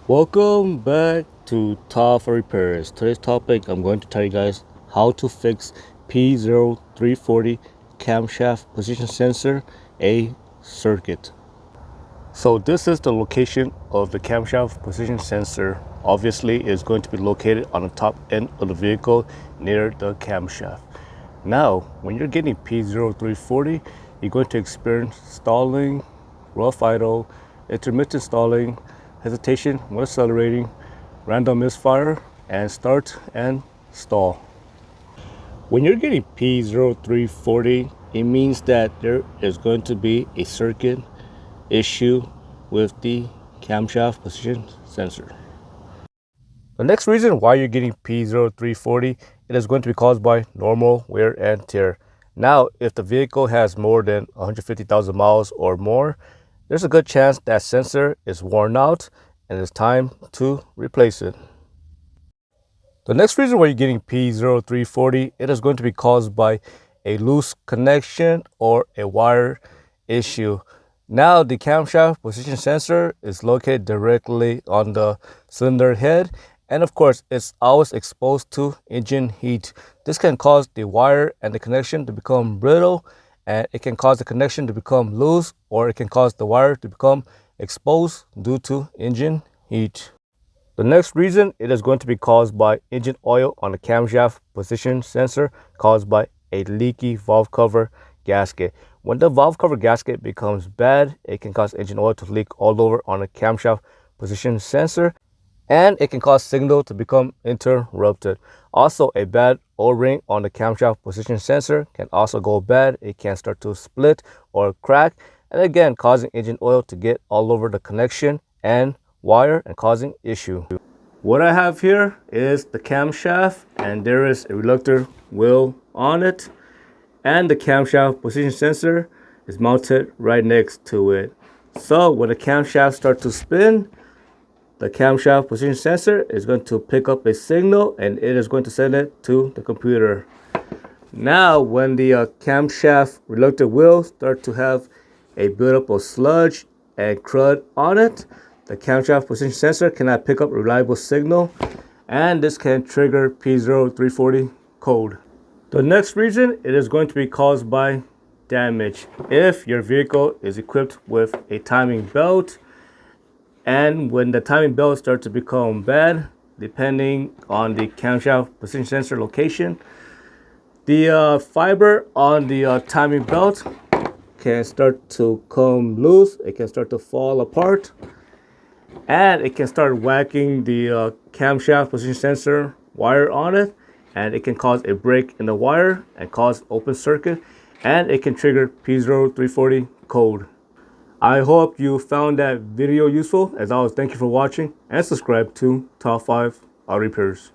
Welcome back to Top for Repairs. Today's topic, I'm going to tell you guys how to fix P0340 Camshaft position sensor A circuit. So this is the location of the camshaft position sensor. Obviously, it's going to be located on the top end of the vehicle near the camshaft. Now, when you're getting P0340, you're going to experience stalling, rough idle, intermittent stalling, hesitation when accelerating, random misfire, and start and stall. When you're getting P0340, it means that there is going to be a circuit issue with the camshaft position sensor. The next reason why you're getting P0340, it is going to be caused by normal wear and tear. Now, if the vehicle has more than 150,000 miles or more, there's a good chance that sensor is worn out and it's time to replace it. The next reason why you're getting P0340, it is going to be caused by a loose connection or a wire issue. Now the camshaft position sensor is located directly on the cylinder head, and of course it's always exposed to engine heat. This can cause the wire and the connection to become brittle, and it can cause the connection to become loose, or it can cause the wire to become exposed due to engine heat. The next reason, it is going to be caused by engine oil on the camshaft position sensor caused by a leaky valve cover gasket. When the valve cover gasket becomes bad, it can cause engine oil to leak all over on the camshaft position sensor, and it can cause signal to become interrupted. Also, a bad O-ring on the camshaft position sensor can also go bad. It can start to split or crack, and again causing engine oil to get all over the connection and wire and causing issue. What I have here is the camshaft, and there is a reluctor wheel on it, and the camshaft position sensor is mounted right next to it. So when the camshaft starts to spin, the camshaft position sensor is going to pick up a signal and it is going to send it to the computer. Now when the camshaft reluctor wheel start to have a buildup of sludge and crud on it, the camshaft position sensor cannot pick up a reliable signal, and this can trigger P0340 code. The next reason, it is going to be caused by damage. If your vehicle is equipped with a timing belt, and when the timing belt starts to become bad, depending on the camshaft position sensor location, the fiber on the timing belt can start to come loose. It can start to fall apart, and it can start whacking the camshaft position sensor wire on it, and it can cause a break in the wire and cause open circuit, and it can trigger P0340 code. I hope you found that video useful. As always, thank you for watching, and subscribe to Top 5 Auto Repairs.